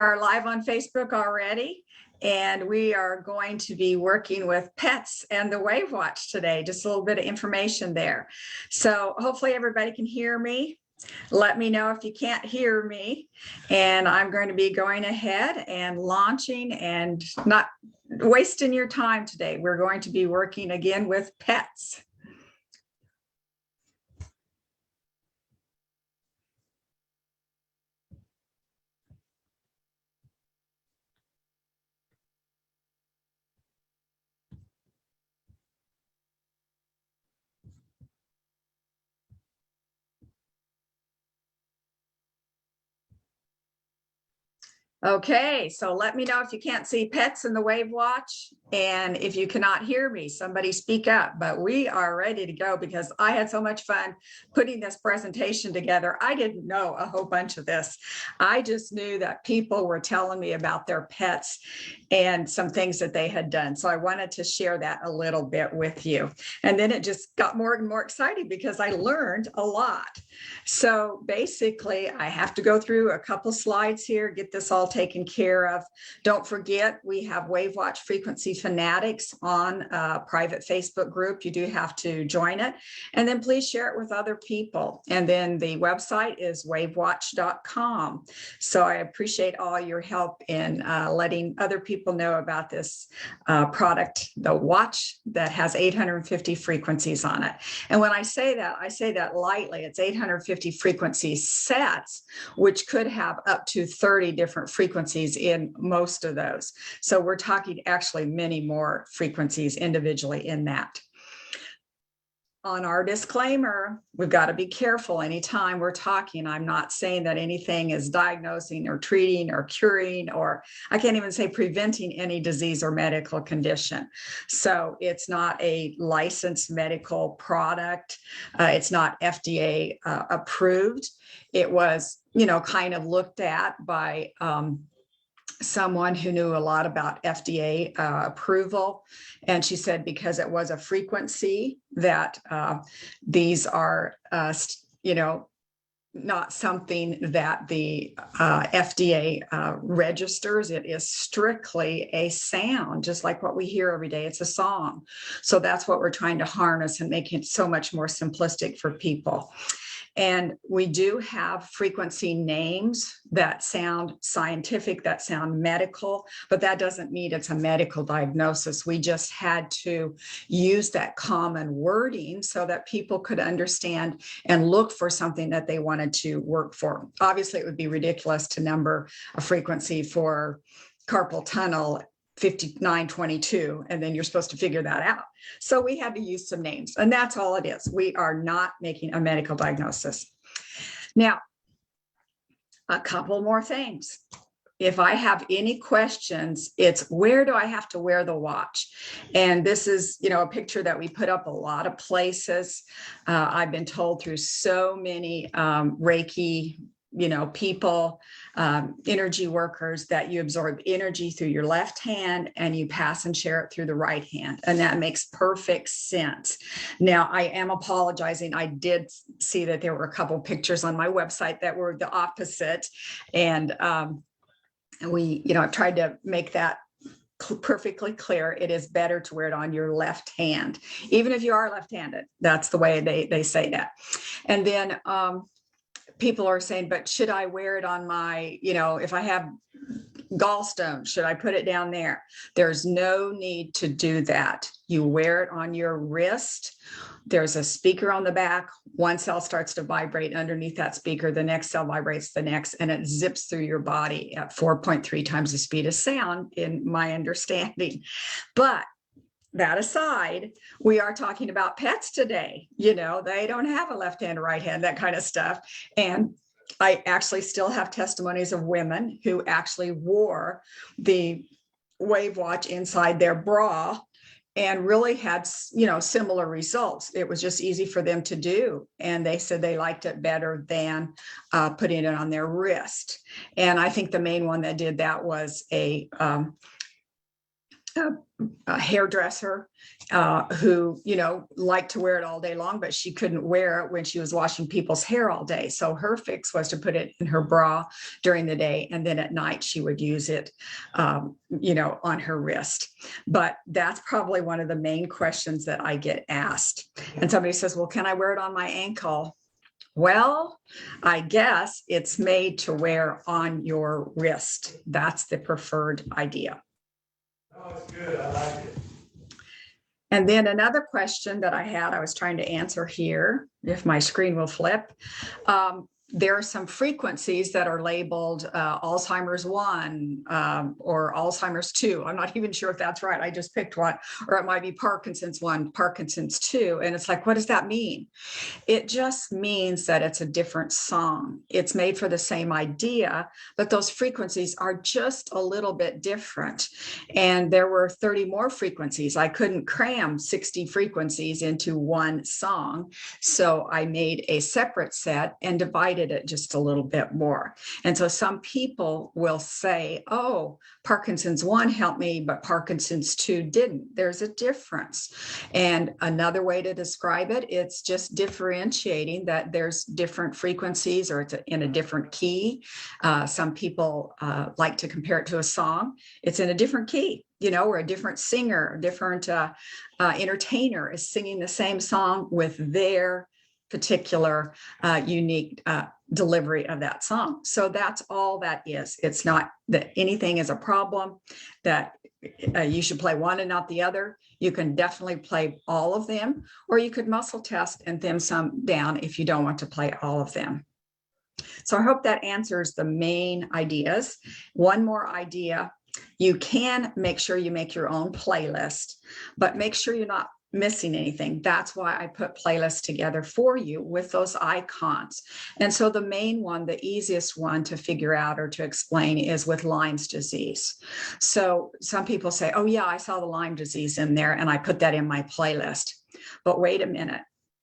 are live on Facebook already, and we are going to be working with pets and the WAVwatch today. Just a little bit of information there. So hopefully everybody can hear me. Let me know if you can't hear me. And I'm going to be going ahead and launching and not wasting your time today. We're going to be working again with pets. Okay, so let me know if you can't see pets in the WAVwatch, and if you cannot hear me, somebody speak up. But we are ready to go because I had so much fun putting this presentation together. I didn't know a whole bunch of this. I just knew that people were telling me about their pets and some things that they had done. So I wanted to share that a little bit with you. And then it just got more and more exciting because I learned a lot. So basically, I have to go through a couple slides here, get this all taken care of. Don't forget, we have WAVwatch Frequency Fanatics on a private Facebook group. You do have to join it. And then please share it with other people. And then the website is WAVwatch.com. So I appreciate all your help in letting other people know about this product, the watch that has 850 frequencies on it. And when I say that lightly. It's 850 frequency sets, which could have up to 30 different frequencies in most of those. So we're talking actually many more frequencies individually in that. On our disclaimer, we've got to be careful anytime we're talking. I'm not saying that anything is diagnosing or treating or curing, or I can't even say preventing any disease or medical condition. So it's not a licensed medical product. It's not FDA approved. It was, kind of looked at by someone who knew a lot about FDA approval. And she said, because it was a frequency that these are, not something that the FDA registers. It is strictly a sound, just like what we hear every day. It's a song. So that's what we're trying to harness and make it so much more simplistic for people. And we do have frequency names that sound scientific, that sound medical, but that doesn't mean it's a medical diagnosis. We just had to use that common wording so that people could understand and look for something that they wanted to work for. Obviously, it would be ridiculous to number a frequency for carpal tunnel 5922, and then you're supposed to figure that out. So we had to use some names, and that's all it is. We are not making a medical diagnosis. Now, a couple more things. If I have any questions, it's where do I have to wear the watch? And this is, a picture that we put up a lot of places. I've been told through so many Reiki people, energy workers, that you absorb energy through your left hand and you pass and share it through the right hand. And that makes perfect sense. Now, I am apologizing. I did see that there were a couple pictures on my website that were the opposite. And I've tried to make that perfectly clear. It is better to wear it on your left hand, even if you are left-handed. That's the way they say that. And then, people are saying, but should I wear it on my, if I have gallstones, should I put it down there? There's no need to do that. You wear it on your wrist. There's a speaker on the back. One cell starts to vibrate underneath that speaker. The next cell vibrates the next, and it zips through your body at 4.3 times the speed of sound, in my understanding. But that aside, we are talking about pets today. They don't have a left hand or right hand, that kind of stuff. And I actually still have testimonies of women who actually wore the WAVwatch inside their bra and really had, similar results. It was just easy for them to do. And they said they liked it better than putting it on their wrist. And I think the main one that did that was a a hairdresser who, liked to wear it all day long, but she couldn't wear it when she was washing people's hair all day. So her fix was to put it in her bra during the day, and then at night she would use it, on her wrist. But that's probably one of the main questions that I get asked. And somebody says, well, can I wear it on my ankle? Well, I guess it's made to wear on your wrist. That's the preferred idea. Oh, it's good. I like it. And then another question that I was trying to answer here, if my screen will flip. There are some frequencies that are labeled Alzheimer's 1 or Alzheimer's 2. I'm not even sure if that's right. I just picked one. Or it might be Parkinson's 1, Parkinson's 2. And it's like, what does that mean? It just means that it's a different song. It's made for the same idea, but those frequencies are just a little bit different. And there were 30 more frequencies. I couldn't cram 60 frequencies into one song. So I made a separate set and divided it just a little bit more. And so some people will say, oh, Parkinson's 1 helped me, but Parkinson's 2 didn't. There's a difference. And another way to describe it, it's just differentiating that there's different frequencies, or it's in a different key. Some people like to compare it to a song. It's in a different key, or a different singer, a different entertainer is singing the same song with their particular unique delivery of that song. So that's all that is. It's not that anything is a problem, that you should play one and not the other. You can definitely play all of them, or you could muscle test and thin some down if you don't want to play all of them. So I hope that answers the main ideas. One more idea. You can make sure you make your own playlist, but make sure you're not missing anything. That's why I put playlists together for you with those icons. And so the main one, the easiest one to figure out or to explain, is with Lyme's disease. So some people say, oh yeah, I saw the Lyme disease in there and I put that in my playlist. But wait a minute.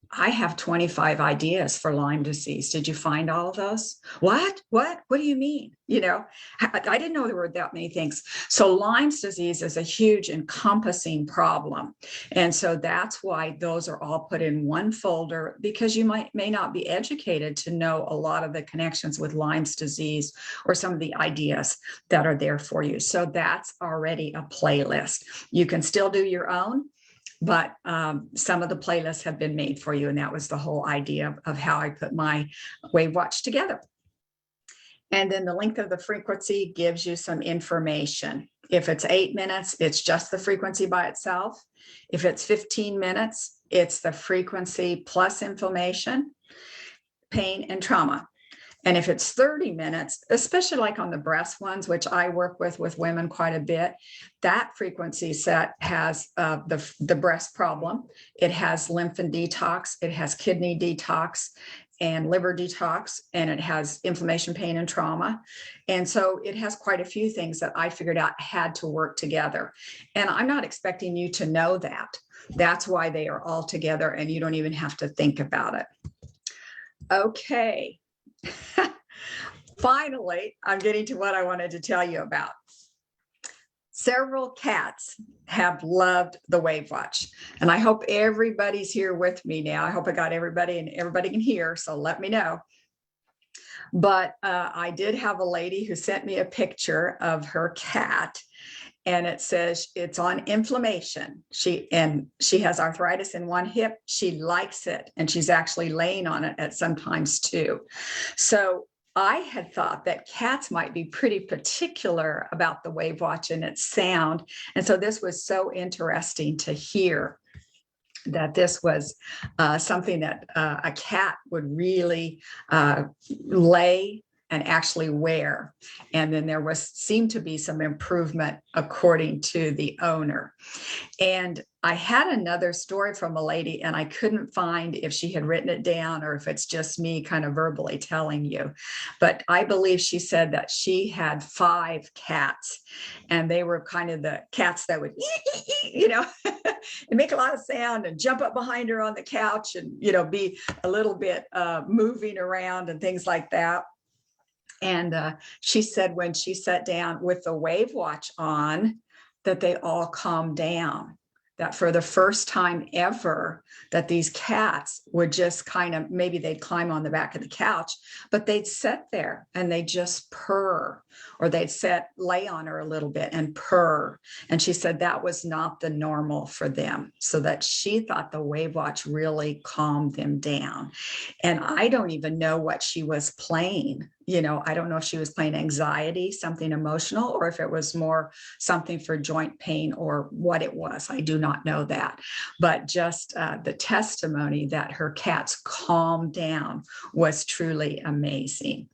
I have 25 ideas for Lyme disease. Did you find all of those? What do you mean? I didn't know there were that many things. So Lyme's disease is a huge encompassing problem. And so that's why those are all put in one folder, because you may not be educated to know a lot of the connections with Lyme's disease or some of the ideas that are there for you. So that's already a playlist. You can still do your own, but some of the playlists have been made for you. And that was the whole idea of how I put my WAVwatch together. And then the length of the frequency gives you some information. If it's 8 minutes, it's just the frequency by itself. If it's 15 minutes, it's the frequency plus inflammation, pain, and trauma. And if it's 30 minutes, especially like on the breast ones, which I work with women quite a bit, that frequency set has the breast problem. It has lymph and detox. It has kidney detox and liver detox, and it has inflammation, pain, and trauma. And so it has quite a few things that I figured out had to work together. And I'm not expecting you to know that. That's why they are all together, and you don't even have to think about it. Okay. Finally, I'm getting to what I wanted to tell you about. Several cats have loved the WAVwatch, and I hope everybody's here with me now. I hope I got everybody and everybody can hear, so let me know. But I did have a lady who sent me a picture of her cat, and it says it's on inflammation. She has arthritis in one hip. She likes it, and she's actually laying on it at sometimes too. So I had thought that cats might be pretty particular about the WAVwatch and its sound. And so this was so interesting to hear that this was something that a cat would really lay and actually wear. And then there seemed to be some improvement according to the owner. And I had another story from a lady, and I couldn't find if she had written it down or if it's just me kind of verbally telling you. But I believe she said that she had 5 cats, and they were kind of the cats that would, and make a lot of sound and jump up behind her on the couch and, be a little bit moving around and things like that. And she said when she sat down with the WAVwatch on, that they all calmed down. That for the first time ever, that these cats would just kind of, maybe they'd climb on the back of the couch, but they'd sit there and they just purr, or they'd lay on her a little bit and purr. And she said that was not the normal for them. So that she thought the WAVwatch really calmed them down. And I don't even know what she was playing. I don't know if she was playing anxiety, something emotional, or if it was more something for joint pain or what it was. I do not know that. But just the testimony that her cats calmed down was truly amazing.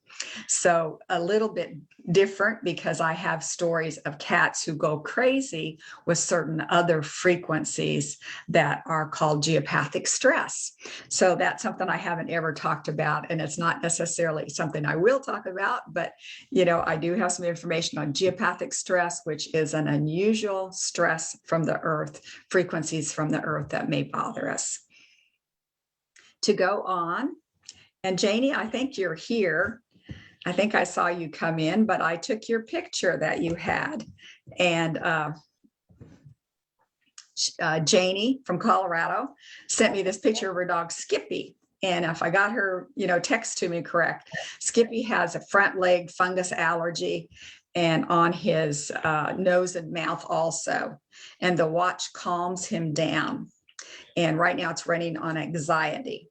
So a little bit different, because I have stories of cats who go crazy with certain other frequencies that are called geopathic stress. So that's something I haven't ever talked about, and it's not necessarily something I will talk about, but I do have some information on geopathic stress, which is an unusual stress from the earth, frequencies from the earth that may bother us. To go on, and Janie, I think you're here. I think I saw you come in, but I took your picture that you had. And Janie from Colorado sent me this picture of her dog, Skippy. And if I got her, text to me correct, Skippy has a front leg fungus allergy and on his nose and mouth also. And the watch calms him down. And right now it's running on anxiety.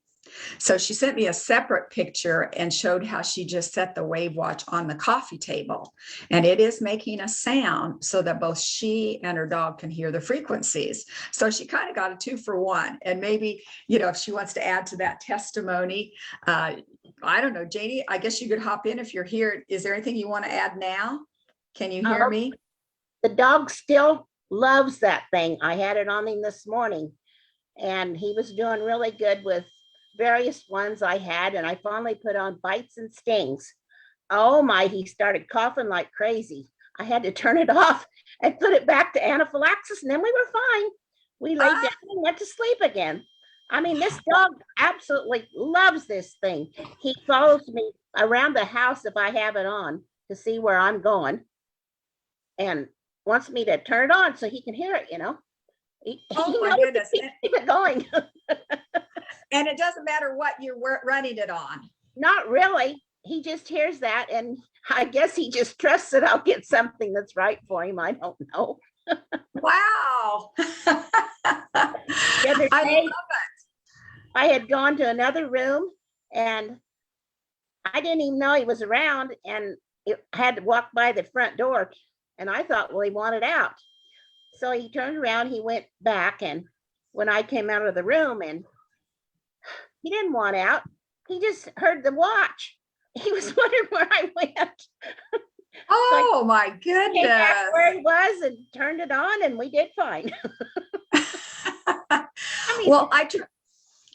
So she sent me a separate picture and showed how she just set the WAVwatch on the coffee table, and it is making a sound so that both she and her dog can hear the frequencies. So she kind of got a 2-for-1. And maybe, if she wants to add to that testimony, I don't know, Janie, I guess you could hop in if you're here. Is there anything you want to add now? Can you hear me? The dog still loves that thing. I had it on him this morning, and he was doing really good with various ones I had, and I finally put on bites and stings. Oh my, he started coughing like crazy. I had to turn it off and put it back to anaphylaxis, and then we were fine. We laid down and went to sleep again. I mean, this dog absolutely loves this thing. He follows me around the house if I have it on to see where I'm going, and wants me to turn it on so he can hear it, Oh my goodness. Keep it going. And it doesn't matter what you're running it on. Not really. He just hears that, and I guess he just trusts that I'll get something that's right for him. I don't know. Wow. The other day, I had gone to another room, and I didn't even know he was around, and I had to walk by the front door, and I thought, well, he wanted out. So he turned around, he went back, and when I came out of the room, and he didn't want out. He just heard the watch. He was wondering where I went. Oh, so my goodness. Came back where he was and turned it on, and we did fine. Well,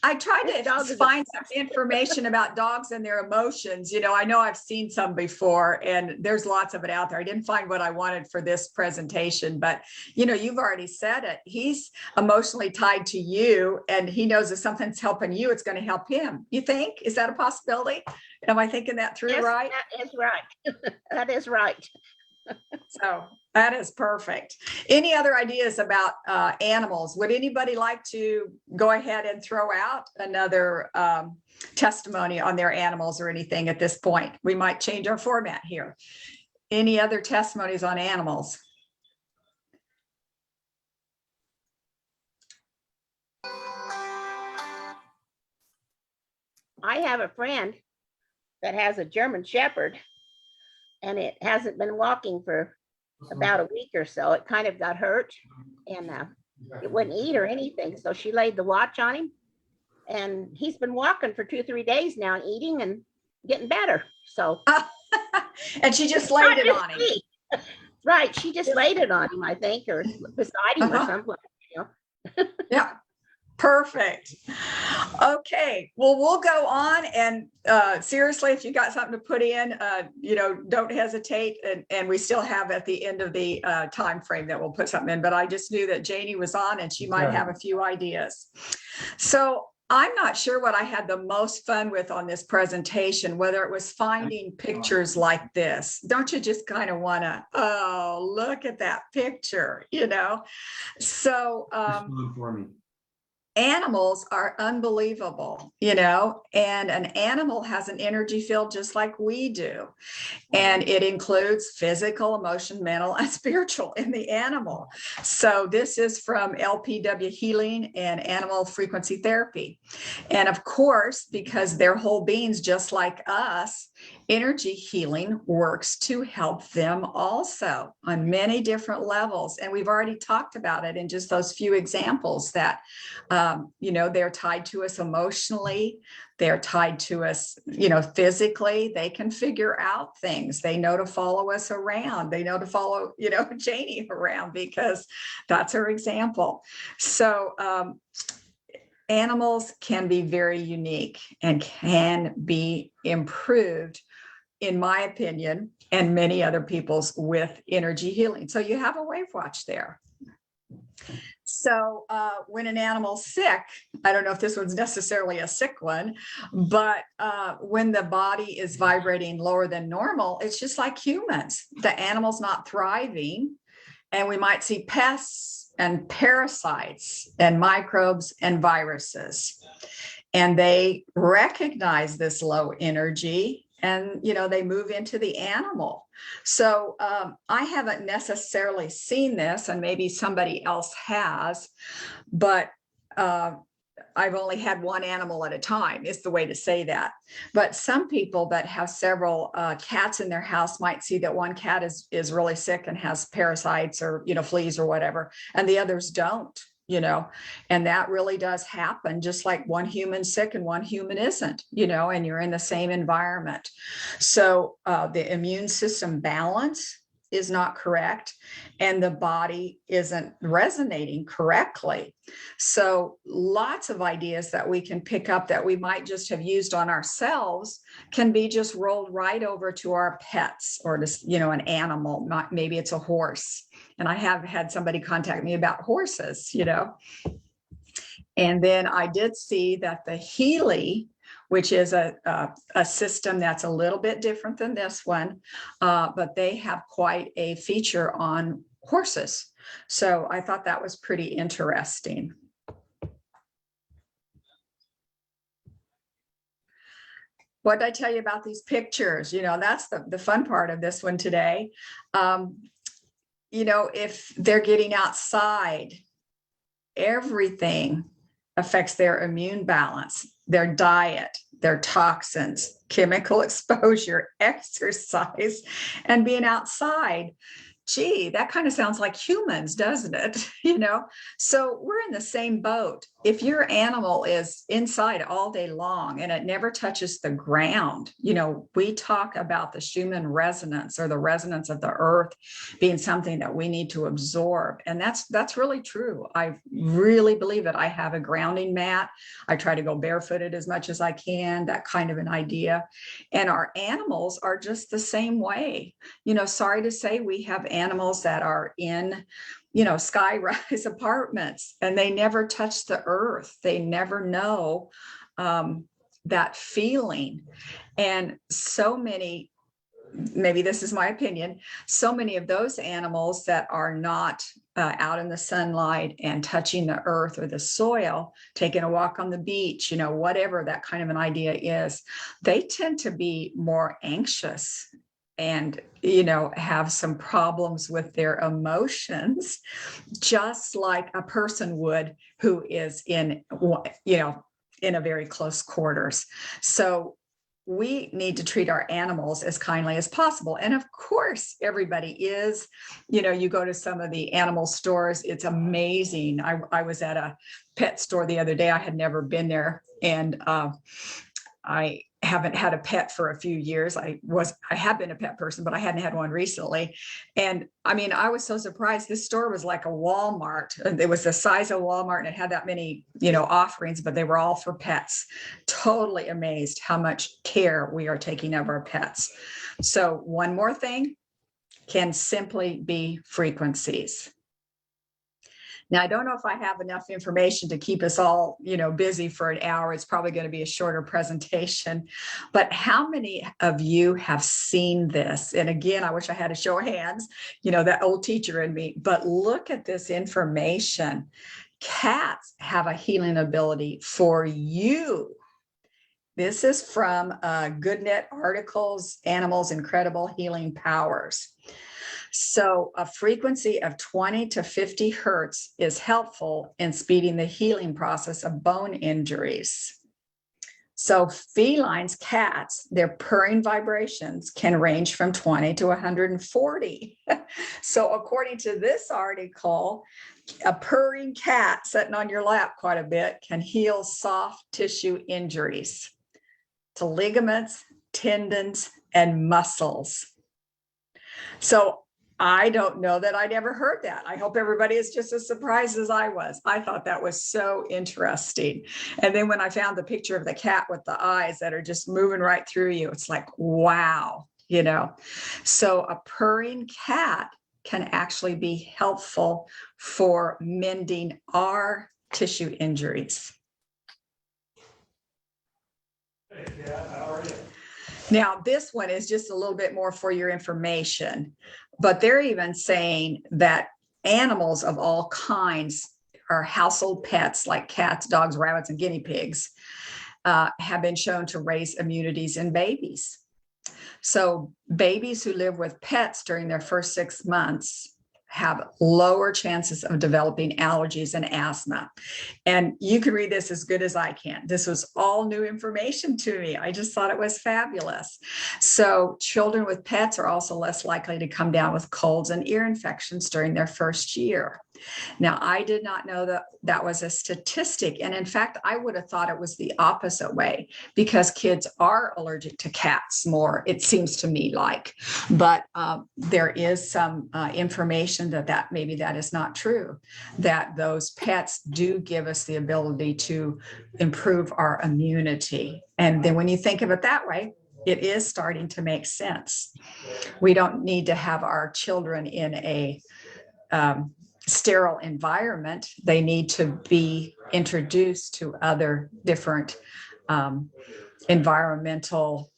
I tried to find some information about dogs and their emotions. I know I've seen some before, and there's lots of it out there. I didn't find what I wanted for this presentation, but you've already said it. He's emotionally tied to you, and he knows if something's helping you, it's going to help him. You think? Is that a possibility? Am I thinking that through right? That is right. That is right. So that is perfect. Any other ideas about animals? Would anybody like to go ahead and throw out another testimony on their animals or anything at this point? We might change our format here. Any other testimonies on animals? I have a friend that has a German Shepherd, and it hasn't been walking for about a week or so. It kind of got hurt, and it wouldn't eat or anything. So she laid the watch on him, and he's been walking for 2-3 days now and eating and getting better. So and she just laid it on him. Right. She just laid it on him, I think, or beside him or something. Yeah. Perfect. Okay. Well, we'll go on, and seriously, if you got something to put in, don't hesitate. And we still have at the end of the time frame that we'll put something in. But I just knew that Janie was on, and she might have a few ideas. So I'm not sure what I had the most fun with on this presentation, whether it was finding pictures like this. Don't you just kind of want to, oh, look at that picture, you know? So, For me. animals are unbelievable, you know, and an animal has an energy field just like we do. And it includes physical, emotion, mental, and spiritual in the animal. So this is from LPW Healing and Animal Frequency Therapy. And of course, because they're whole beings just like us, energy healing works to help them also on many different levels. And we've already talked about it in just those few examples that, you know, they're tied to us emotionally, they're tied to us, you know, physically. They can figure out things. They know to follow us around. They know to follow, you know, Janie around because that's her example. So animals can be very unique and can be improved, in my opinion, and many other people's, with energy healing. So you have a WAVwatch there. So when an animal's sick, I don't know if this one's necessarily a sick one, but when the body is vibrating lower than normal, it's just like humans. The animal's not thriving, and we might see pests and parasites and microbes and viruses. And they recognize this low energy, and you know, they move into the animal. So I haven't necessarily seen this, and maybe somebody else has, but I've only had one animal at a time is the way to say that. But some people that have several cats in their house might see that one cat is really sick and has parasites or, you know, fleas or whatever, and the others don't, you know, and that really does happen, just like one human's sick and one human isn't, you know, and you're in the same environment. So the immune system balance is not correct, and the body isn't resonating correctly. So lots of ideas that we can pick up that we might just have used on ourselves can be just rolled right over to our pets, or to, you know, an animal. Not, maybe it's a horse. And I have had somebody contact me about horses, you know. And then I did see that the Healy, which is a system that's a little bit different than this one, but they have quite a feature on horses. So I thought that was pretty interesting. What did I tell you about these pictures? You know, that's the fun part of this one today. You know, if they're getting outside, everything affects their immune balance, their diet, their toxins, chemical exposure, exercise, and being outside. Gee, that kind of sounds like humans, doesn't it? You know, so we're in the same boat. If your animal is inside all day long and it never touches the ground, you know, we talk about the Schumann resonance, or the resonance of the earth, being something that we need to absorb. And that's really true. I really believe that. I have a grounding mat. I try to go barefooted as much as I can, that kind of an idea. And our animals are just the same way. You know, sorry to say, we have animals that are in, you know, sky-rise apartments, and they never touch the earth. They never know that feeling. And so many, maybe this is my opinion, so many of those animals that are not out in the sunlight and touching the earth or the soil, taking a walk on the beach, you know, whatever that kind of an idea is, they tend to be more anxious and, you know, have some problems with their emotions, just like a person would who is in, you know, in a very close quarters. So we need to treat our animals as kindly as possible. And of course, everybody is, you know, you go to some of the animal stores, it's amazing. I was at a pet store the other day. I had never been there, and I haven't had a pet for a few years. I have been a pet person, but I hadn't had one recently. And I mean, I was so surprised. This store was like a Walmart. It was the size of Walmart, and it had that many, you know, offerings, but they were all for pets. Totally amazed how much care we are taking of our pets. So one more thing can simply be frequencies. Now, I don't know if I have enough information to keep us all, busy for an hour. It's probably going to be a shorter presentation. But how many of you have seen this? And again, I wish I had a show of hands, that old teacher in me. But look at this information. Cats have a healing ability for you. This is from GoodNet Articles, Animals' Incredible Healing Powers. So a frequency of 20 to 50 hertz is helpful in speeding the healing process of bone injuries. So felines, cats, their purring vibrations can range from 20 to 140. So according to this article, a purring cat sitting on your lap quite a bit can heal soft tissue injuries to ligaments, tendons, and muscles. So I don't know that I'd ever heard that. I hope everybody is just as surprised as I was. I thought that was so interesting. And then when I found the picture of the cat with the eyes that are just moving right through you, it's like, wow, So a purring cat can actually be helpful for mending our tissue injuries. Hey, Kat, how are you? Now, this one is just a little bit more for your information, but they're even saying that animals of all kinds are household pets like cats, dogs, rabbits, and guinea pigs have been shown to raise immunities in babies. So babies who live with pets during their first 6 months have lower chances of developing allergies and asthma. And you can read this as good as I can. This was all new information to me. I just thought it was fabulous. So children with pets are also less likely to come down with colds and ear infections during their first year. Now, I did not know that that was a statistic. And in fact, I would have thought it was the opposite way because kids are allergic to cats more, it seems to me like. But there is some information that maybe that is not true, that those pets do give us the ability to improve our immunity. And then when you think of it that way, it is starting to make sense. We don't need to have our children in a sterile environment. They need to be introduced to other different environmental,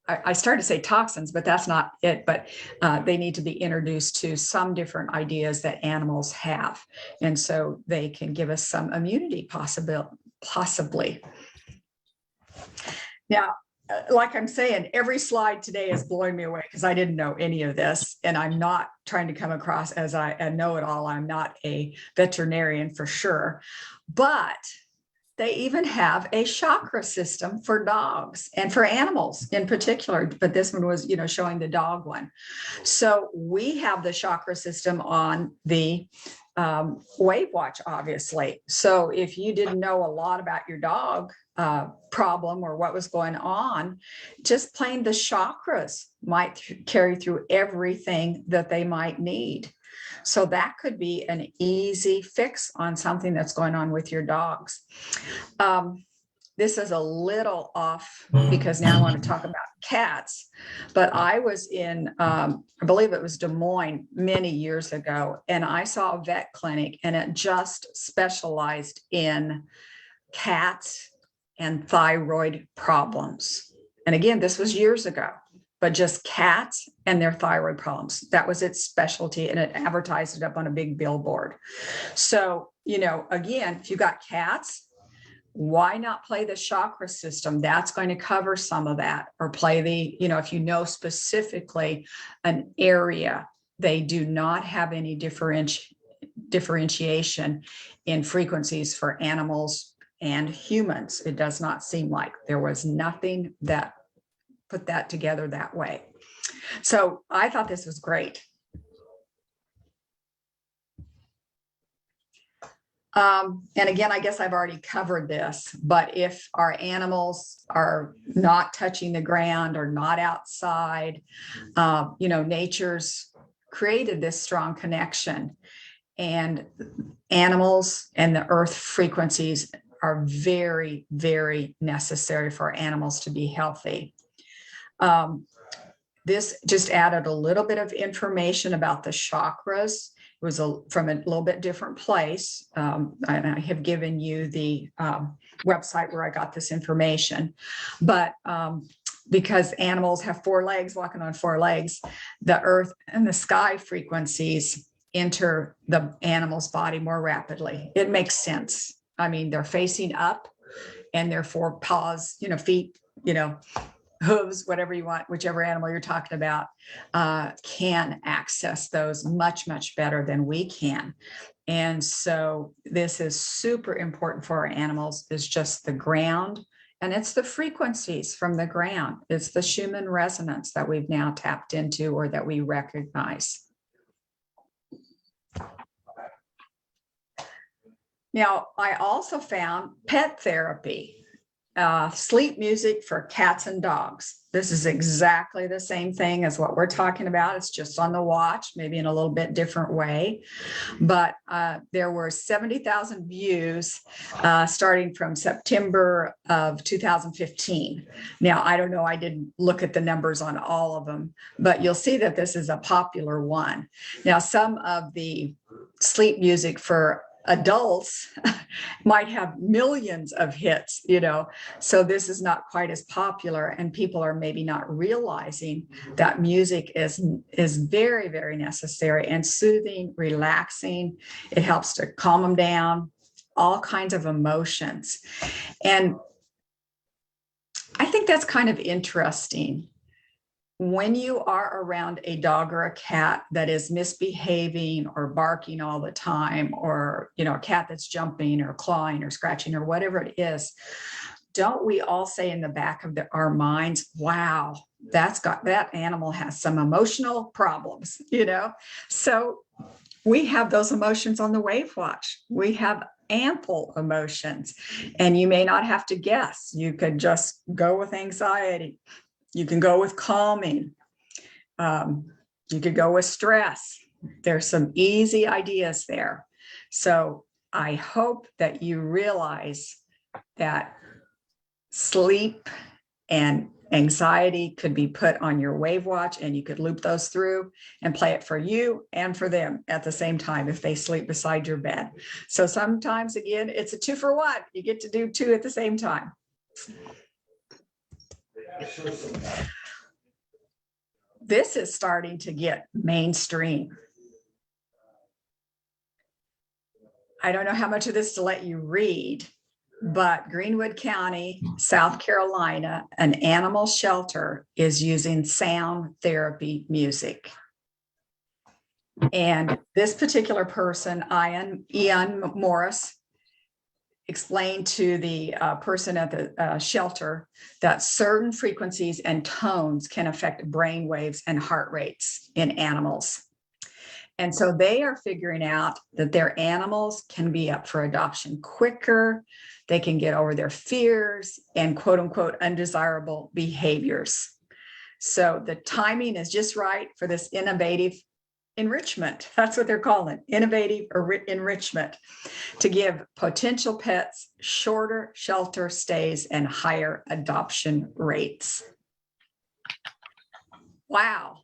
I started to say toxins, but that's not it, but they need to be introduced to some different ideas that animals have. And so they can give us some immunity possibly. Now, like I'm saying, every slide today is blowing me away because I didn't know any of this, and I'm not trying to come across as a know-it-all. I'm not a veterinarian for sure, but they even have a chakra system for dogs and for animals in particular. But this one was, showing the dog one. So we have the chakra system on the WAVwatch, obviously. So if you didn't know a lot about your dog problem or what was going on, just plain the chakras might carry through everything that they might need. So that could be an easy fix on something that's going on with your dogs. This is a little off because now I want to talk about cats, but I was in, I believe it was Des Moines many years ago, and I saw a vet clinic and it just specialized in cats and thyroid problems. And again, this was years ago, but just cats and their thyroid problems. That was its specialty, and it advertised it up on a big billboard. So, again, if you got cats, why not play the chakra system? That's going to cover some of that. Or play the, if you know specifically an area, they do not have any differentiation in frequencies for animals and humans. It does not seem like there was nothing that put that together that way. So I thought this was great. And again, I guess I've already covered this, but if our animals are not touching the ground or not outside, nature's created this strong connection, and animals and the earth frequencies are very, very necessary for animals to be healthy. This just added a little bit of information about the chakras was from a little bit different place. And I have given you the website where I got this information. But because animals have 4 legs, walking on 4 legs, the earth and the sky frequencies enter the animal's body more rapidly. It makes sense. I mean, they're facing up and their 4 paws, feet, hooves, whatever you want, whichever animal you're talking about, can access those much, much better than we can. And so this is super important for our animals, is just the ground. And it's the frequencies from the ground. It's the Schumann resonance that we've now tapped into, or that we recognize. Now, I also found pet therapy. Sleep music for cats and dogs. This is exactly the same thing as what we're talking about. It's just on the watch, maybe in a little bit different way. But there were 70,000 views starting from September of 2015. Now, I don't know, I didn't look at the numbers on all of them, but you'll see that this is a popular one. Now, some of the sleep music for adults might have millions of hits, so this is not quite as popular, and people are maybe not realizing that music is very, very necessary and soothing, relaxing. It helps to calm them down, all kinds of emotions. And I think that's kind of interesting. When you are around a dog or a cat that is misbehaving or barking all the time, or, a cat that's jumping or clawing or scratching or whatever it is, don't we all say in the back of our minds, wow, that animal has some emotional problems, So we have those emotions on the WAVwatch. We have ample emotions, and you may not have to guess. You could just go with anxiety. You can go with calming. You could go with stress. There's some easy ideas there. So I hope that you realize that sleep and anxiety could be put on your WAVwatch, and you could loop those through and play it for you and for them at the same time if they sleep beside your bed. So sometimes, again, it's a 2-for-1. You get to do 2 at the same time. This is starting to get mainstream. I don't know how much of this to let you read, but Greenwood County, South Carolina, an animal shelter is using sound therapy music. And this particular person, Ian Morris, explained to the person at the shelter that certain frequencies and tones can affect brain waves and heart rates in animals. And so they are figuring out that their animals can be up for adoption quicker. They can get over their fears and quote unquote undesirable behaviors. So the timing is just right for this innovative enrichment. That's what they're calling it, innovative enrichment, to give potential pets shorter shelter stays and higher adoption rates. Wow.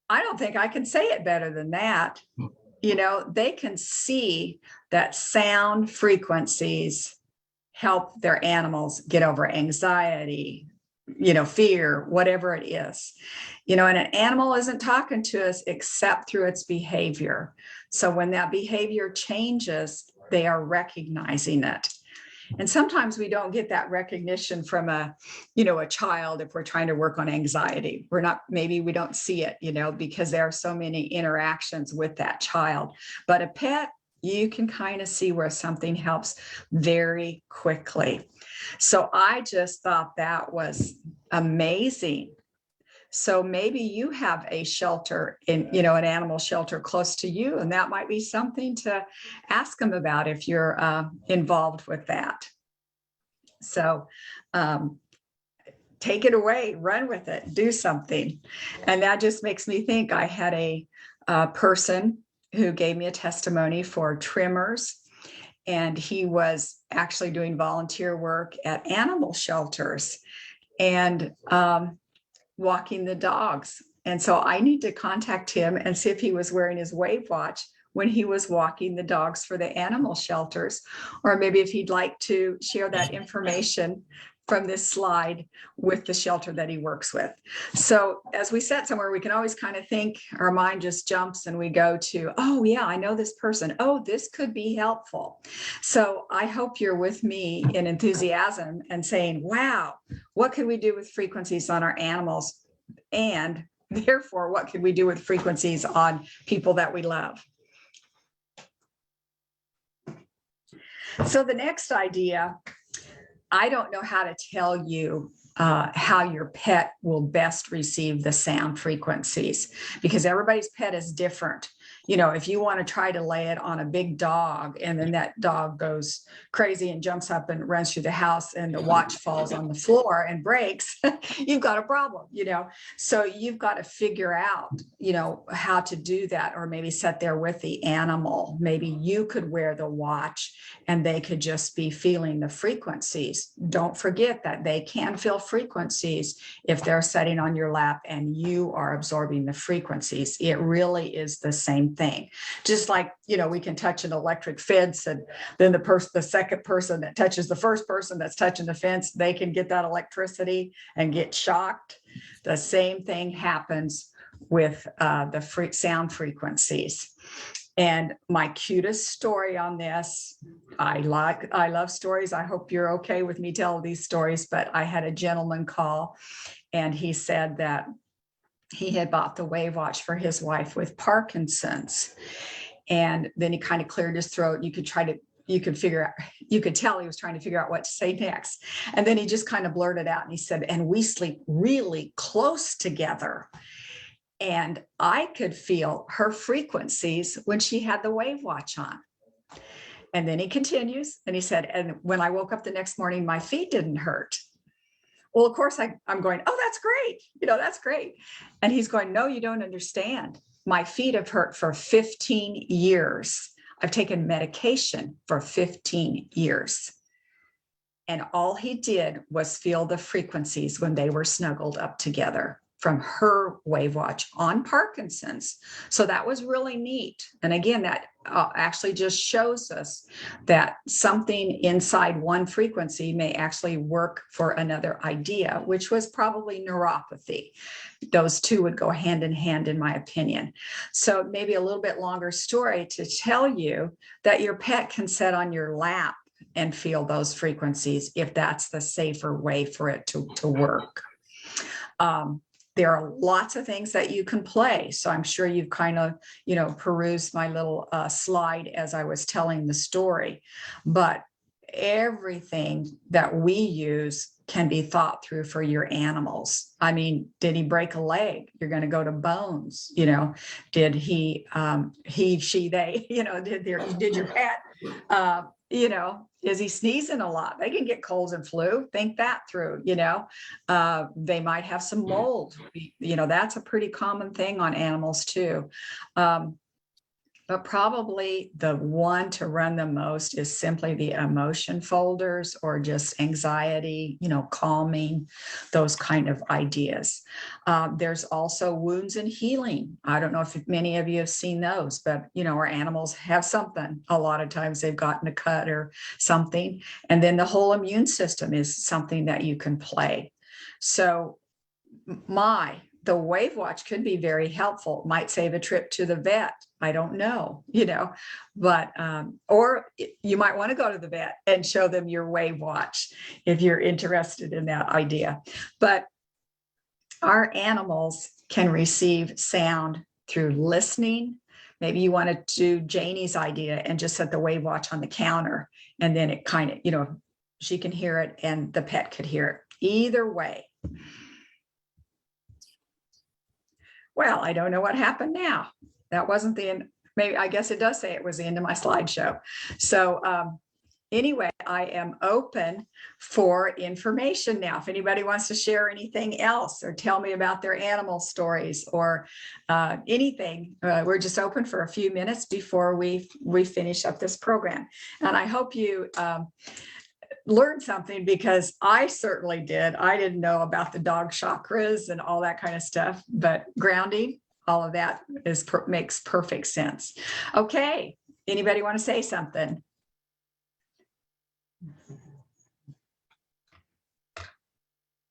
I don't think I can say it better than that. They can see that sound frequencies help their animals get over anxiety, fear, whatever it is. And an animal isn't talking to us except through its behavior. So when that behavior changes, they are recognizing it. And sometimes we don't get that recognition from a child if we're trying to work on anxiety. Maybe we don't see it, because there are so many interactions with that child. But a pet, you can kind of see where something helps very quickly. So I just thought that was amazing. So maybe you have a shelter an animal shelter close to you, and that might be something to ask them about if you're involved with that. So take it away, run with it, do something. And that just makes me think, I had a person who gave me a testimony for trimmers, and he was actually doing volunteer work at animal shelters and walking the dogs. And so I need to contact him and see if he was wearing his WAVwatch when he was walking the dogs for the animal shelters, or maybe if he'd like to share that information from this slide with the shelter that he works with. So as we sit somewhere, we can always kind of think, our mind just jumps and we go to, oh yeah, I know this person. Oh, this could be helpful. So I hope you're with me in enthusiasm and saying, wow, what can we do with frequencies on our animals? And therefore, what can we do with frequencies on people that we love? So the next idea, I don't know how to tell you how your pet will best receive the sound frequencies, because everybody's pet is different. You know, if you want to try to lay it on a big dog and then that dog goes crazy and jumps up and runs through the house and the watch falls on the floor and breaks, you've got a problem, you know. So you've got to figure out, you know, how to do that, or maybe sit there with the animal. Maybe you could wear the watch and they could just be feeling the frequencies. Don't forget that they can feel frequencies if they're sitting on your lap and you are absorbing the frequencies. It really is the same thing. Just like, you know, we can touch an electric fence, and then the second person that touches the first person that's touching the fence, they can get that electricity and get shocked. The same thing happens with the sound frequencies. And my cutest story on this, I love stories. I hope you're okay with me telling these stories, but I had a gentleman call and he said that he had bought the WAVwatch for his wife with Parkinson's. And then he kind of cleared his throat. You could tell he was trying to figure out what to say next. And then he just kind of blurted out and he said, and we sleep really close together. And I could feel her frequencies when she had the WAVwatch on. And then he continues and he said, and when I woke up the next morning, my feet didn't hurt. Well, of course, I'm going, oh, that's great. You know, that's great. And he's going, no, you don't understand. My feet have hurt for 15 years. I've taken medication for 15 years. And all he did was feel the frequencies when they were snuggled up together from her WAVwatch on Parkinson's. So that was really neat. And again, that actually just shows us that something inside one frequency may actually work for another idea, which was probably neuropathy. Those two would go hand in hand, in my opinion. So maybe a little bit longer story to tell you that your pet can sit on your lap and feel those frequencies if that's the safer way for it to work. There are lots of things that you can play. So I'm sure you've kind of, you know, perused my little slide as I was telling the story. But everything that we use can be thought through for your animals. I mean, did he break a leg? You're going to go to bones. You know, did he, she, they, you know, did your pet, you know, is he sneezing a lot? They can get colds and flu. Think that through, you know. They might have some mold. You know, that's a pretty common thing on animals too. But probably the one to run the most is simply the emotion folders, or just anxiety, you know, calming, those kind of ideas. There's also wounds and healing. I don't know if many of you have seen those, but, you know, our animals have something. A lot of times they've gotten a cut or something. And then the whole immune system is something that you can play. So the WAVwatch could be very helpful. Might save a trip to the vet. I don't know, you know, but, or you might want to go to the vet and show them your WAVwatch if you're interested in that idea. But our animals can receive sound through listening. Maybe you want to do Janie's idea and just set the WAVwatch on the counter, and then it kind of, you know, she can hear it and the pet could hear it. Either way. Well, I don't know what happened now. That wasn't the end. Maybe, I guess it does say it was the end of my slideshow. So anyway, I am open for information now. If anybody wants to share anything else or tell me about their animal stories or anything, we're just open for a few minutes before we finish up this program. And I hope you learned something because I certainly did. I didn't know about the dog chakras and all that kind of stuff, but grounding, all of that makes perfect sense. Okay. Anybody want to say something?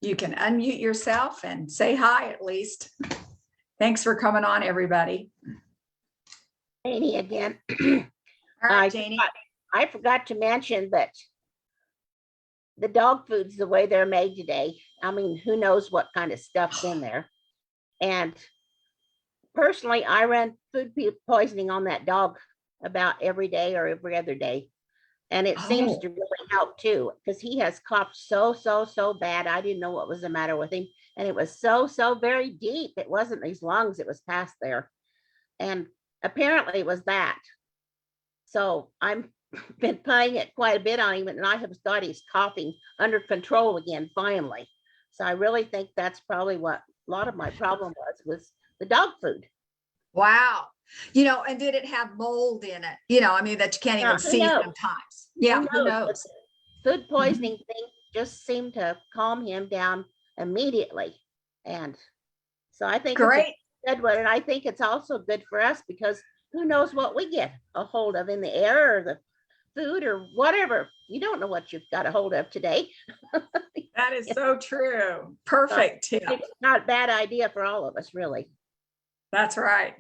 You can unmute yourself and say hi at least. Thanks for coming on, everybody. Janie again. All right, Janie. I forgot to mention that the dog foods, the way they're made today, I mean, who knows what kind of stuff's in there. And personally, I run food poisoning on that dog about every day or every other day. And it seems to really help too, because he has coughed so bad. I didn't know what was the matter with him. And it was so very deep. It wasn't his lungs, it was past there. And apparently it was that. So I'm been playing it quite a bit on him, and I have got his coughing under control again, finally. So I really think that's probably what a lot of my problem was the dog food. Wow. And did it have mold in it? I mean, that you can't even see sometimes. Yeah, who knows? Food poisoning thing just seemed to calm him down immediately. And so I think great. It's a good one. And I think it's also good for us because who knows what we get a hold of in the air or the food or whatever. You don't know what you've got a hold of today. That is so true. Perfect tip. It's not a bad idea for all of us, really. That's right.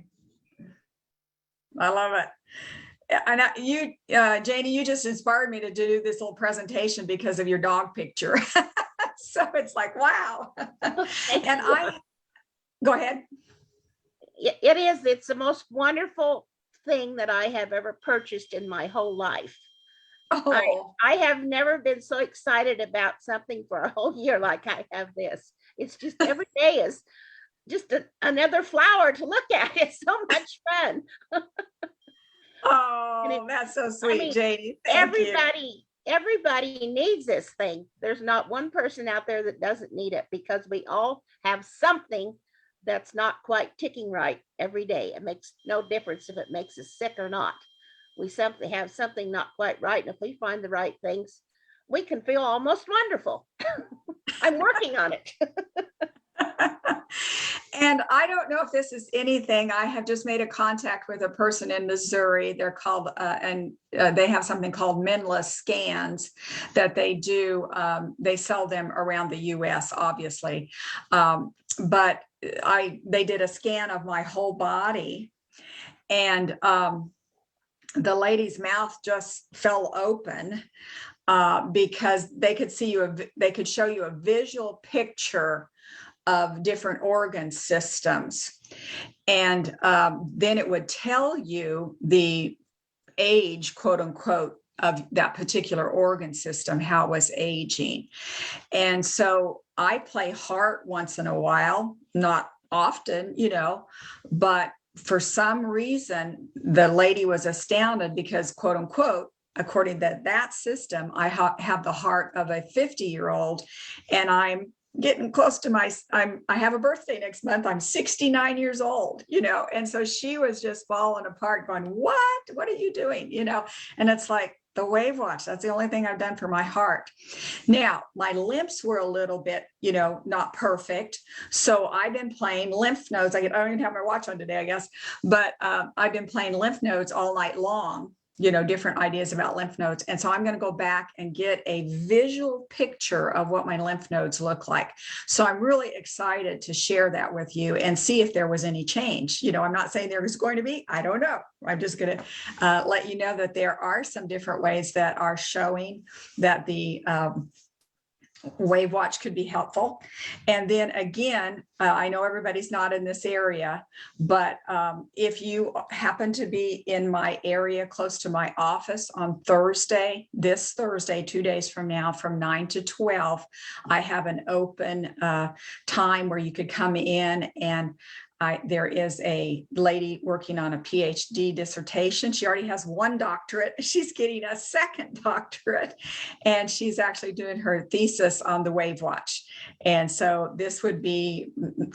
I love it. And you, Janie, you just inspired me to do this little presentation because of your dog picture. So it's like, wow. And go ahead. It is. It's the most wonderful thing that I have ever purchased in my whole life. I have never been so excited about something for a whole year like I have this. It's just every day is just another flower to look at. It's so much fun. That's so sweet, Janie. Everybody needs this thing. There's not one person out there that doesn't need it because we all have something that's not quite ticking right every day. It makes no difference if it makes us sick or not. We simply have something not quite right. And if we find the right things, we can feel almost wonderful. I'm working on it. And I don't know if this is anything. I have just made a contact with a person in Missouri. They're called, they have something called Menless scans that they do. They sell them around the US, obviously. But they did a scan of my whole body, and the lady's mouth just fell open because they could show you a visual picture of different organ systems. And then it would tell you the age, quote unquote, of that particular organ system, how it was aging. And so I play heart once in a while, not often, but for some reason, the lady was astounded because, quote unquote, according to that system, I have the heart of a 50-year-old, and I'm getting close to I have a birthday next month. I'm 69 years old, and so she was just falling apart going, what are you doing? And it's like the WAVwatch. That's the only thing I've done for my heart. Now, my lymphs were a little bit, not perfect. So I've been playing lymph nodes. I don't even have my watch on today, I guess, but I've been playing lymph nodes all night long, different ideas about lymph nodes. And so I'm going to go back and get a visual picture of what my lymph nodes look like. So I'm really excited to share that with you and see if there was any change. I'm not saying there is going to be, I don't know. I'm just going to let you know that there are some different ways that are showing that the WAVwatch could be helpful. And then again, I know everybody's not in this area, but if you happen to be in my area close to my office on this Thursday, 2 days from now, from 9 to 12, I have an open time where you could come in and There is a lady working on a PhD dissertation. She already has one doctorate. She's getting a second doctorate, and she's actually doing her thesis on the WAVwatch. And so this would be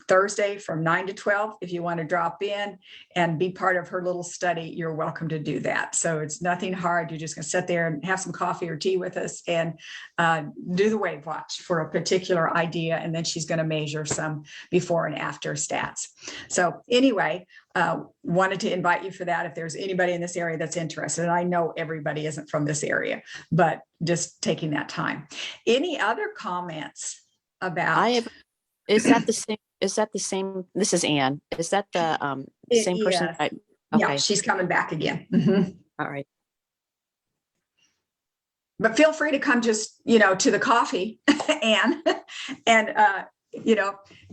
Thursday from 9 to 12. If you want to drop in and be part of her little study, you're welcome to do that. So it's nothing hard. You're just going to sit there and have some coffee or tea with us and do the WAVwatch for a particular idea. And then she's going to measure some before and after stats. So anyway, wanted to invite you for that if there's anybody in this area that's interested. And I know everybody isn't from this area, but just taking that time. Any other comments about? Is that the same? Is that the same? This is Anne. Is that the same person? Yes. Okay. Yeah, she's coming back again. Mhm. All right. But feel free to come just, to the coffee, Anne, and,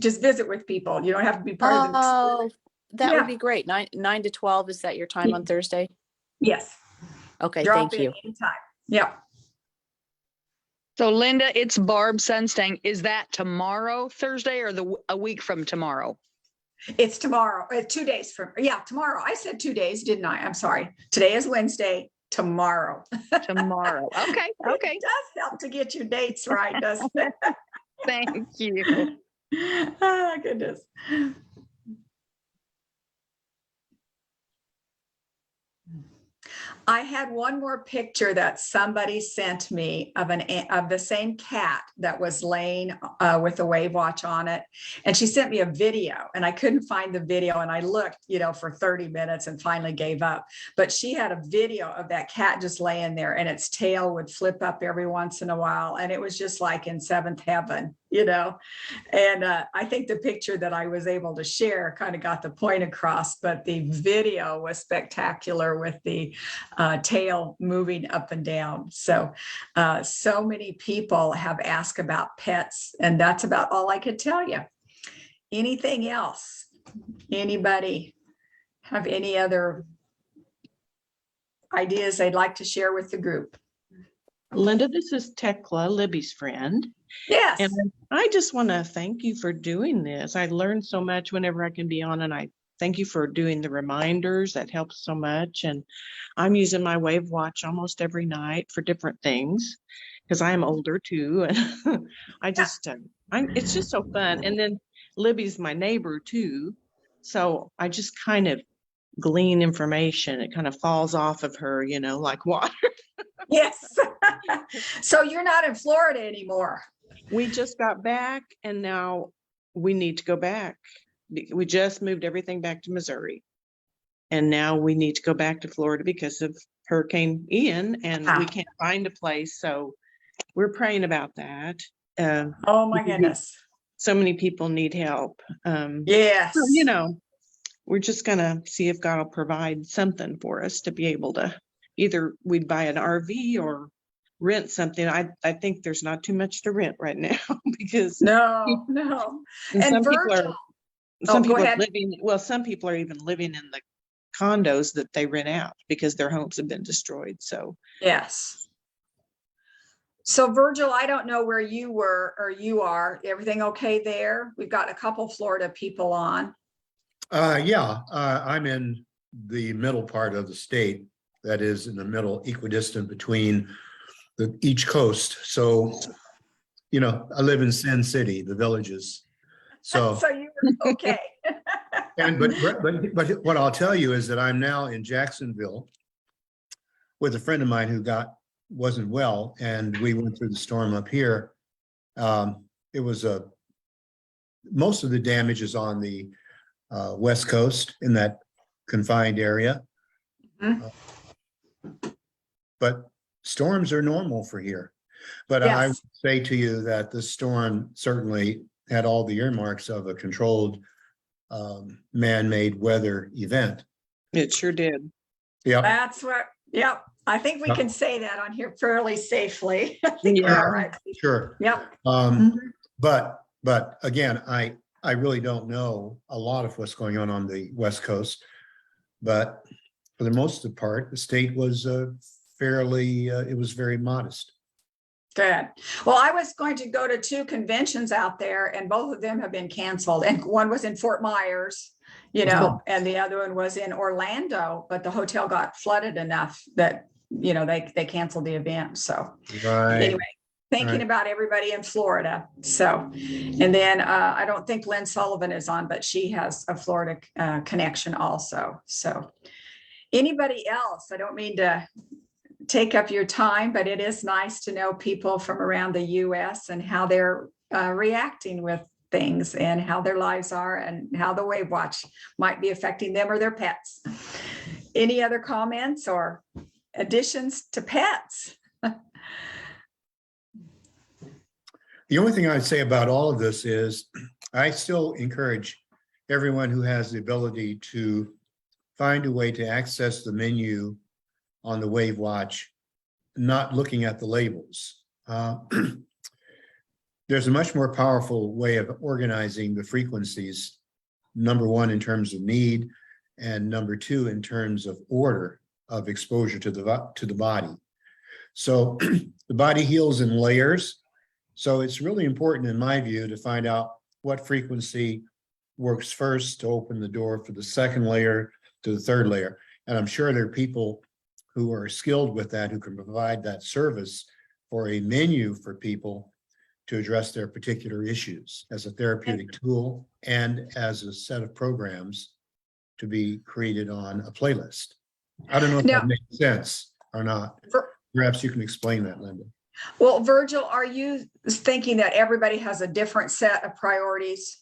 just visit with people. You don't have to be part of the. Oh, that Yeah. would be great. 9 to 12. Is that your time on Thursday? Yes. Okay. Drop Thank in you. anytime. Yeah. So Linda, it's Barb Sunstang. Is that tomorrow, Thursday, or a week from tomorrow? It's tomorrow, 2 days from, tomorrow. I said 2 days, didn't I? I'm sorry. Today is Wednesday, tomorrow. Tomorrow. Okay. Okay. It does help to get your dates right, doesn't it? Thank you. Oh, goodness. I had one more picture that somebody sent me of the same cat that was laying with the WAVwatch on it. And she sent me a video, and I couldn't find the video. And I looked, for 30 minutes and finally gave up. But she had a video of that cat just laying there, and its tail would flip up every once in a while. And it was just like in seventh heaven. And I think the picture that I was able to share kind of got the point across, but the video was spectacular with the tail moving up and down. So, so many people have asked about pets, and that's about all I could tell you. Anything else? Anybody have any other ideas they'd like to share with the group? Linda, this is Tekla, Libby's friend. Yes. And I just want to thank you for doing this. I learned so much whenever I can be on, and I thank you for doing the reminders. That helps so much. And I'm using my WAVwatch almost every night for different things because I am older too. And I just, it's just so fun. And then Libby's my neighbor too. So I just kind of glean information. It kind of falls off of her, like water. Yes. So you're not in Florida anymore. We just got back, and now we need to go back. We just moved everything back to Missouri, and now we need to go back to Florida because of Hurricane Ian, and we can't find a place. So we're praying about that. Oh my goodness. So many people need help. Yes. So, we're just gonna see if God will provide something for us to be able to either we'd buy an RV or rent something. I think there's not too much to rent right now because no. And some Virgil. people are living, some people are even living in the condos that they rent out because their homes have been destroyed. So yes. So Virgil, I don't know where you were or you are. Everything okay there? We've got a couple Florida people on. I'm in the middle part of the state. That is in the middle, equidistant between each coast. So, I live in Sin City, the villages. So you were okay. but what I'll tell you is that I'm now in Jacksonville with a friend of mine who wasn't well, and we went through the storm up here. It was most of the damage is on the West Coast in that confined area. Mm-hmm. But storms are normal for here. But yes. I would say to you that the storm certainly had all the earmarks of a controlled man-made weather event. It sure did. Yeah. That's what, yep. I think we can say that on here fairly safely. Yeah, all right. Sure. Yep. But again, I really don't know a lot of what's going on the West Coast, but for the most part, the state was it was very modest. Good. Well, I was going to go to 2 conventions out there, and both of them have been canceled. And one was in Fort Myers, you know, and the other one was in Orlando, but the hotel got flooded enough that, you know, they canceled the event. So Right. anyway, thinking Right. about everybody in Florida. So, and then I don't think Lynn Sullivan is on, but she has a Florida connection also. So anybody else? I don't mean to take up your time, but it is nice to know people from around the US and how they're reacting with things and how their lives are and how the WAVwatch might be affecting them or their pets. Any other comments or additions to pets? The only thing I'd say about all of this is I still encourage everyone who has the ability to find a way to access the menu on the WAVwatch, not looking at the labels. There's a much more powerful way of organizing the frequencies. Number one, in terms of need, and number two, in terms of order of exposure to the body. So the body heals in layers. So it's really important, in my view, to find out what frequency works first to open the door for the second layer to the third layer. And I'm sure there are people who are skilled with that, who can provide that service for a menu for people to address their particular issues as a therapeutic tool and as a set of programs to be created on a playlist. I don't know if Now, that makes sense or not. Perhaps you can explain that, Linda. well, Virgil, are you thinking that everybody has a different set of priorities?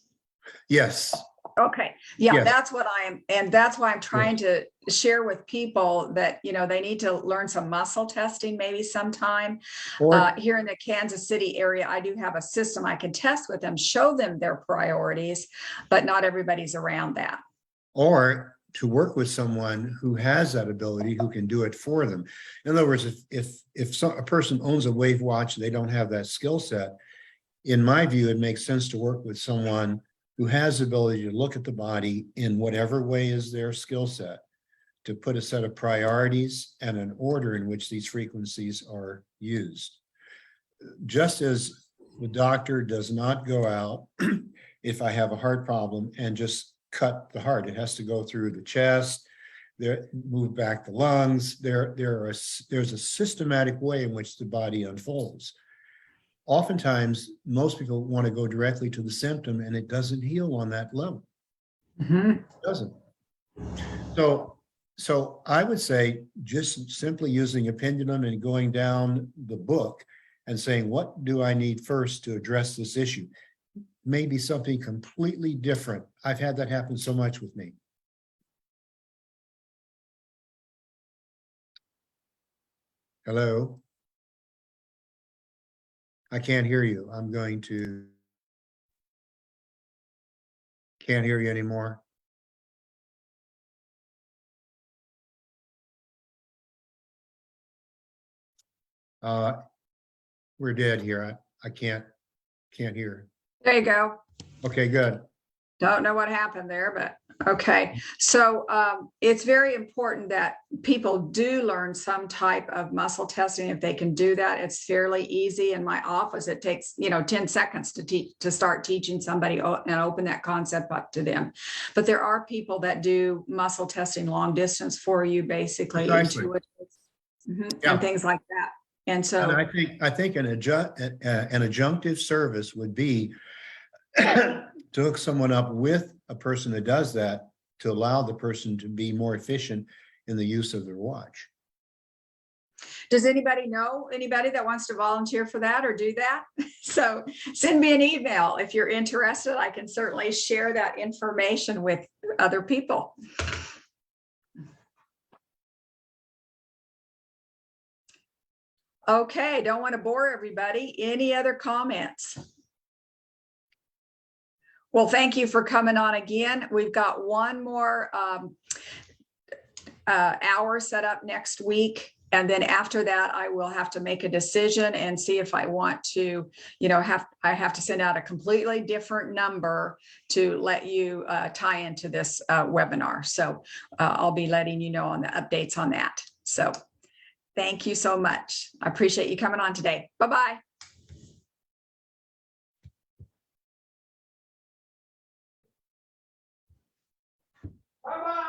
Yes. Okay, yeah, Yes. that's what and that's why I'm trying to share with people that, you know, they need to learn some muscle testing maybe sometime. Or Here in the Kansas City area, I do have a system I can test with them, show them their priorities, but not everybody's around that. or to work with someone who has that ability, who can do it for them. In other words, if a person owns a WAVwatch, they don't have that skill set. In my view, it makes sense to work with someone who has the ability to look at the body in whatever way is their skill set, to put a set of priorities and an order in which these frequencies are used. Just as the doctor does not go out if I have a heart problem and just cut the heart. It has to go through the chest, move back the lungs. There's a systematic way in which the body unfolds. Oftentimes, most people want to go directly to the symptom, and it doesn't heal on that level. It doesn't. So I would say just simply using a pendulum and going down the book and saying, what do I need first to address this issue? Maybe something completely different. I've had that happen so much with me. Hello? I can't hear you. Can't hear you anymore. We're dead here. I can't hear. There you go. Okay, good. Don't know what happened there, but okay. So it's very important that people do learn some type of muscle testing. If they can do that, it's fairly easy. In my office, it takes, 10 seconds to start teaching somebody and open that concept up to them. But there are people that do muscle testing long distance for you, basically, Precisely. And things like that. And so And I think an adjunctive service would be to hook someone up with a person that does that, to allow the person to be more efficient in the use of their watch. does anybody know anybody that wants to volunteer for that or do that? So send me an email if you're interested. I can certainly share that information with other people. Okay, don't want to bore everybody. Any other comments? Well, thank you for coming on again. We've got one more hour set up next week. And then after that, I will have to make a decision and see if I want to, I have to send out a completely different number to let you tie into this webinar. So I'll be letting you know on the updates on that. So thank you so much. I appreciate you coming on today. Bye-bye. Bye-bye.